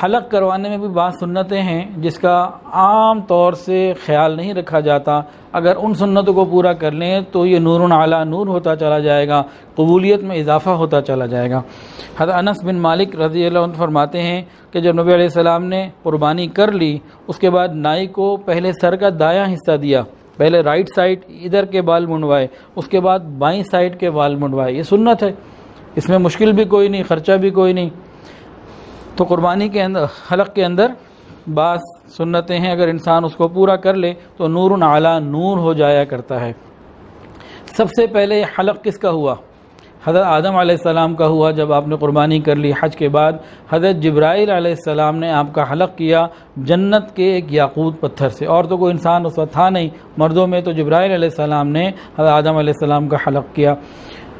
حلق کروانے میں بھی بعض سنتیں ہیں جس کا عام طور سے خیال نہیں رکھا جاتا، اگر ان سنتوں کو پورا کر لیں تو یہ نور علی نور ہوتا چلا جائے گا، قبولیت میں اضافہ ہوتا چلا جائے گا۔ حضرت انس بن مالک رضی اللہ عنہ فرماتے ہیں کہ جب نبی علیہ السلام نے قربانی کر لی، اس کے بعد نائی کو پہلے سر کا دایاں حصہ دیا، پہلے رائٹ سائڈ ادھر کے بال منڈوائے، اس کے بعد بائیں سائڈ کے بال منڈوائے۔ یہ سنت ہے، اس میں مشکل بھی کوئی نہیں، خرچہ بھی کوئی نہیں۔ تو قربانی کے اندر حلق کے اندر بعض سنتیں ہیں، اگر انسان اس کو پورا کر لے تو نور علی نور ہو جایا کرتا ہے۔ سب سے پہلے حلق کس کا ہوا؟ حضرت آدم علیہ السلام کا ہوا۔ جب آپ نے قربانی کر لی حج کے بعد، حضرت جبرائیل علیہ السلام نے آپ کا حلق کیا جنت کے ایک یاقوت پتھر سے، اور تو کوئی انسان اس وقت تھا نہیں مردوں میں، تو جبرائیل علیہ السلام نے حضرت آدم علیہ السلام کا حلق کیا۔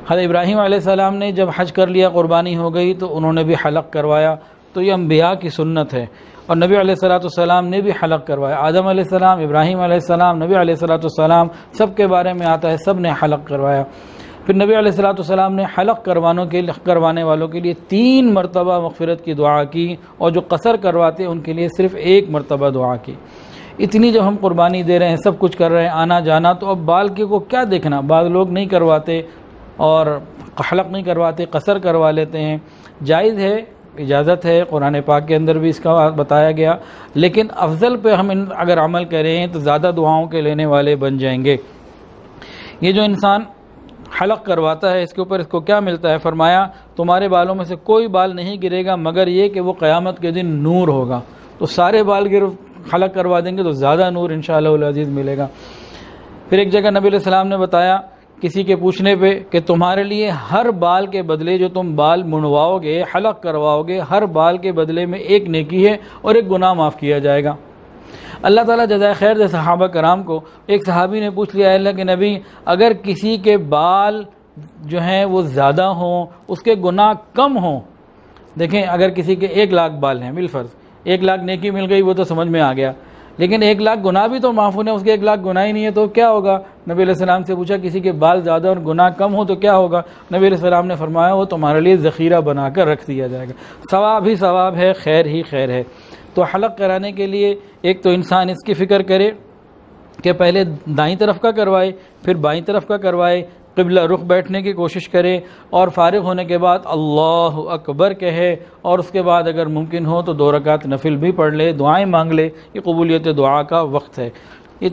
حضرت ابراہیم علیہ السلام نے جب حج کر لیا، قربانی ہو گئی، تو انہوں نے بھی حلق کروایا۔ تو یہ انبیاء کی سنت ہے، اور نبی علیہ السلام نے بھی حلق کروایا۔ آدم علیہ السلام، ابراہیم علیہ السلام، نبی علیہ السلام سب کے بارے میں آتا ہے، سب نے حلق کروایا۔ پھر نبی علیہ السلام نے حلق کروانے والوں کے لیے 3 مرتبہ مغفرت کی دعا کی، اور جو قصر کرواتے ان کے لیے صرف 1 مرتبہ دعا کی۔ اتنی جب ہم قربانی دے رہے ہیں، سب کچھ کر رہے ہیں، آنا جانا، تو اب بال کے کو کیا دیکھنا؟ بعض لوگ نہیں کرواتے اور حلق نہیں کرواتے، قصر کروا لیتے ہیں۔ جائز ہے، اجازت ہے، قرآن پاک کے اندر بھی اس کا بتایا گیا، لیکن افضل پہ ہم اگر عمل کریں تو زیادہ دعاؤں کے لینے والے بن جائیں گے۔ یہ جو انسان حلق کرواتا ہے، اس کے اوپر اس کو کیا ملتا ہے؟ فرمایا تمہارے بالوں میں سے کوئی بال نہیں گرے گا مگر یہ کہ وہ قیامت کے دن نور ہوگا۔ تو سارے بال حلق کروا دیں گے تو زیادہ نور انشاءاللہ العزیز ملے گا۔ پھر ایک جگہ نبی علیہ السلام نے بتایا کسی کے پوچھنے پہ کہ تمہارے لیے ہر بال کے بدلے جو تم بال منڈواؤ گے، حلق کرواؤ گے، ہر بال کے بدلے میں 1 نیکی ہے اور 1 گناہ معاف کیا جائے گا۔ اللہ تعالیٰ جزائے خیر دے صحابہ کرام کو۔ ایک صحابی نے پوچھ لیا، اللہ کے نبی اگر کسی کے بال جو ہیں وہ زیادہ ہوں، اس کے گناہ کم ہوں، دیکھیں اگر کسی کے 1 لاکھ بال ہیں، بالفرض 1 لاکھ نیکی مل گئی، وہ تو سمجھ میں آ گیا، لیکن 1 لاکھ گناہ بھی تو معاف ہونے، اس کے 1 لاکھ گناہ ہی نہیں ہے تو کیا ہوگا؟ نبی علیہ السلام سے پوچھا کسی کے بال زیادہ اور گناہ کم ہو تو کیا ہوگا؟ نبی علیہ السلام نے فرمایا وہ تمہارے لیے ذخیرہ بنا کر رکھ دیا جائے گا، ثواب ہی ثواب ہے، خیر ہی خیر ہے۔ تو حلق کرانے کے لیے ایک تو انسان اس کی فکر کرے کہ پہلے دائیں طرف کا کروائے، پھر بائیں طرف کا کروائے، قبلہ رخ بیٹھنے کی کوشش کرے، اور فارغ ہونے کے بعد اللہ اکبر کہے، اور اس کے بعد اگر ممکن ہو تو 2 رکعت نفل بھی پڑھ لے، دعائیں مانگ لے۔ یہ قبولیت دعا کا وقت ہے۔ یہ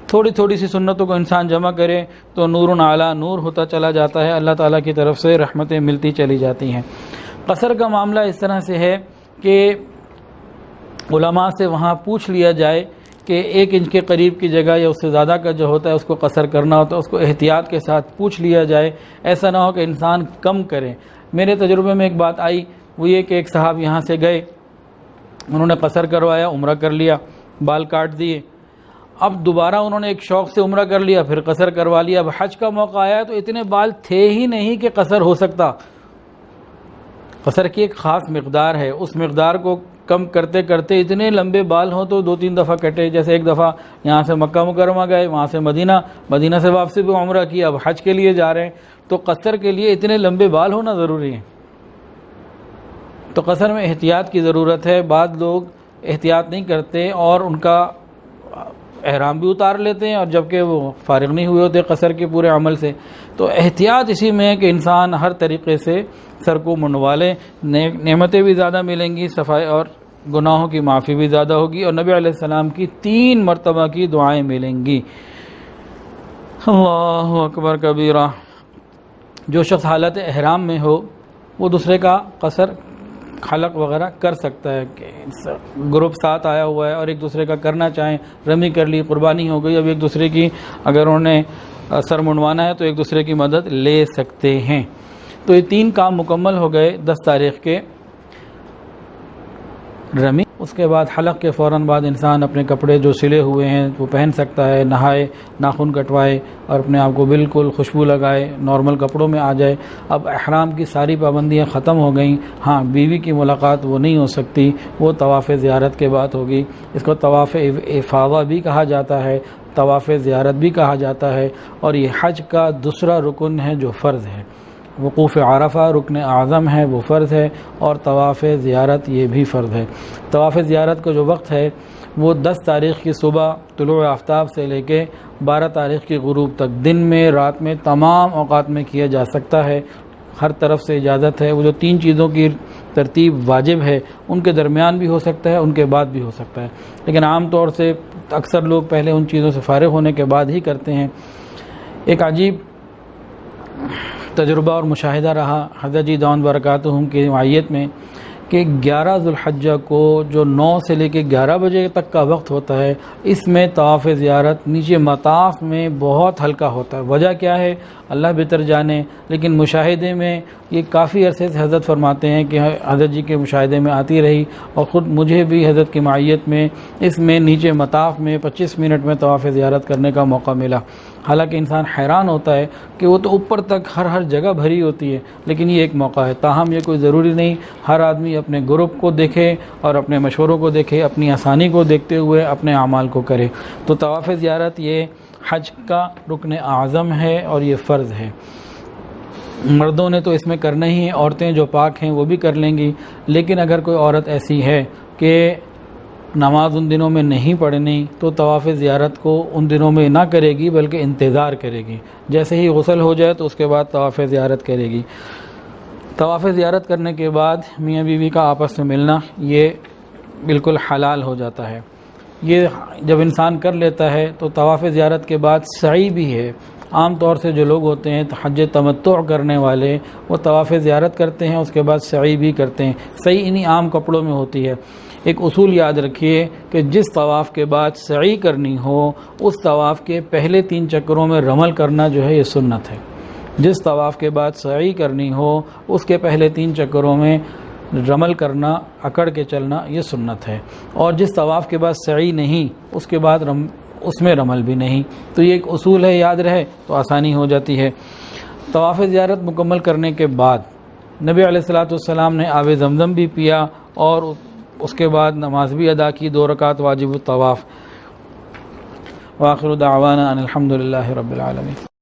تھوڑی تھوڑی سی سنتوں کو انسان جمع کرے تو نور علی نور ہوتا چلا جاتا ہے، اللہ تعالیٰ کی طرف سے رحمتیں ملتی چلی جاتی ہیں۔ قصر کا معاملہ اس طرح سے ہے کہ علماء سے وہاں پوچھ لیا جائے کہ 1 انچ کے قریب کی جگہ یا اس سے زیادہ کا جو ہوتا ہے اس کو قصر کرنا ہوتا ہے، اس کو احتیاط کے ساتھ پوچھ لیا جائے، ایسا نہ ہو کہ انسان کم کرے۔ میرے تجربے میں ایک بات آئی، وہ یہ کہ ایک صاحب یہاں سے گئے، انہوں نے قصر کروایا، عمرہ کر لیا، بال کاٹ دیے، اب دوبارہ انہوں نے ایک شوق سے عمرہ کر لیا، پھر قصر کروا لیا، اب حج کا موقع آیا تو اتنے بال تھے ہی نہیں کہ قصر ہو سکتا۔ قصر کی ایک خاص مقدار ہے، اس مقدار کو کم کرتے کرتے اتنے لمبے بال ہوں تو 2-3 دفعہ کٹے، جیسے ایک دفعہ یہاں سے مکہ مکرمہ گئے، وہاں سے مدینہ سے واپسی بھی عمرہ کیا، اب حج کے لیے جا رہے ہیں، تو قصر کے لیے اتنے لمبے بال ہونا ضروری ہے۔ تو قصر میں احتیاط کی ضرورت ہے۔ بعض لوگ احتیاط نہیں کرتے اور ان کا احرام بھی اتار لیتے ہیں، اور جبکہ وہ فارغ نہیں ہوئے ہوتے قصر کے پورے عمل سے۔ تو احتیاط اسی میں ہے کہ انسان ہر طریقے سے سر کو منڈوا لے، نعمتیں بھی زیادہ ملیں گی، صفائی اور گناہوں کی معافی بھی زیادہ ہوگی، اور نبی علیہ السلام کی 3 مرتبہ کی دعائیں ملیں گی۔ اللہ اکبر کبیرہ۔ جو شخص حالت احرام میں ہو وہ دوسرے کا قصر حلق وغیرہ کر سکتا ہے، کہ گروپ ساتھ آیا ہوا ہے اور ایک دوسرے کا کرنا چاہیں، رمی کر لی، قربانی ہو گئی، اب ایک دوسرے کی اگر انہوں نے سر منڈوانا ہے تو ایک دوسرے کی مدد لے سکتے ہیں۔ تو یہ 3 کام مکمل ہو گئے 10 تاریخ کے، رمی، اس کے بعد حلق کے فوراً بعد انسان اپنے کپڑے جو سلے ہوئے ہیں وہ پہن سکتا ہے، نہائے، ناخن کٹوائے اور اپنے آپ کو بالکل خوشبو لگائے، نارمل کپڑوں میں آ جائے۔ اب احرام کی ساری پابندیاں ختم ہو گئیں۔ ہاں، بیوی کی ملاقات وہ نہیں ہو سکتی، وہ طواف زیارت کے بعد ہوگی۔ اس کو طواف افاضہ بھی کہا جاتا ہے، طواف زیارت بھی کہا جاتا ہے، اور یہ حج کا دوسرا رکن ہے جو فرض ہے۔ وقوف عرفہ رکن اعظم ہے، وہ فرض ہے، اور طواف زیارت یہ بھی فرض ہے۔ طواف زیارت کا جو وقت ہے وہ 10 تاریخ کی صبح طلوع آفتاب سے لے کے 12 تاریخ کی غروب تک، دن میں رات میں تمام اوقات میں کیا جا سکتا ہے، ہر طرف سے اجازت ہے۔ وہ جو 3 چیزوں کی ترتیب واجب ہے ان کے درمیان بھی ہو سکتا ہے، ان کے بعد بھی ہو سکتا ہے، لیکن عام طور سے اکثر لوگ پہلے ان چیزوں سے فارغ ہونے کے بعد ہی کرتے ہیں۔ ایک عجیب تجربہ اور مشاہدہ رہا حضرت جی دامت برکاتہم کی معیت میں کہ 11 ذوالحجہ کو جو 9 سے لے کے 11 بجے تک کا وقت ہوتا ہے، اس میں طواف زیارت نیچے مطاف میں بہت ہلکا ہوتا ہے۔ وجہ کیا ہے اللہ بہتر جانے، لیکن مشاہدے میں یہ کافی عرصے سے حضرت فرماتے ہیں کہ حضرت جی کے مشاہدے میں آتی رہی، اور خود مجھے بھی حضرت کی معیت میں اس میں نیچے مطاف میں 25 منٹ میں طواف زیارت کرنے کا موقع ملا۔ حالانکہ انسان حیران ہوتا ہے کہ وہ تو اوپر تک ہر جگہ بھری ہوتی ہے، لیکن یہ ایک موقع ہے۔ تاہم یہ کوئی ضروری نہیں، ہر آدمی اپنے گروپ کو دیکھے اور اپنے مشوروں کو دیکھے، اپنی آسانی کو دیکھتے ہوئے اپنے اعمال کو کرے۔ تو طواف زیارت یہ حج کا رکن اعظم ہے اور یہ فرض ہے۔ مردوں نے تو اس میں کرنا ہی ہے، عورتیں جو پاک ہیں وہ بھی کر لیں گی، لیکن اگر کوئی عورت ایسی ہے کہ نماز ان دنوں میں نہیں پڑھنی تو طواف زیارت کو ان دنوں میں نہ کرے گی بلکہ انتظار کرے گی، جیسے ہی غسل ہو جائے تو اس کے بعد طواف زیارت کرے گی۔ طواف زیارت کرنے کے بعد میاں بیوی کا آپس میں ملنا یہ بالکل حلال ہو جاتا ہے۔ یہ جب انسان کر لیتا ہے تو طواف زیارت کے بعد سعی بھی ہے۔ عام طور سے جو لوگ ہوتے ہیں حج تمتع کرنے والے وہ طواف زیارت کرتے ہیں، اس کے بعد سعی بھی کرتے ہیں۔ سعی انہی عام کپڑوں میں ہوتی ہے۔ ایک اصول یاد رکھیے کہ جس طواف کے بعد سعی کرنی ہو اس طواف کے پہلے 3 چکروں میں رمل کرنا جو ہے یہ سنت ہے۔ جس طواف کے بعد سعی کرنی ہو اس کے پہلے 3 چکروں میں رمل کرنا، اکڑ کے چلنا، یہ سنت ہے۔ اور جس طواف کے بعد سعی نہیں اس کے بعد اس میں رمل بھی نہیں۔ تو یہ ایک اصول ہے، یاد رہے تو آسانی ہو جاتی ہے۔ طواف زیارت مکمل کرنے کے بعد نبی علیہ الصلوۃ والسلام نے آب زمزم بھی پیا اور اس کے بعد نماز بھی ادا کی 2 رکعت واجب الطواف۔ وآخر دعوانا ان الحمد للہ رب العالمین۔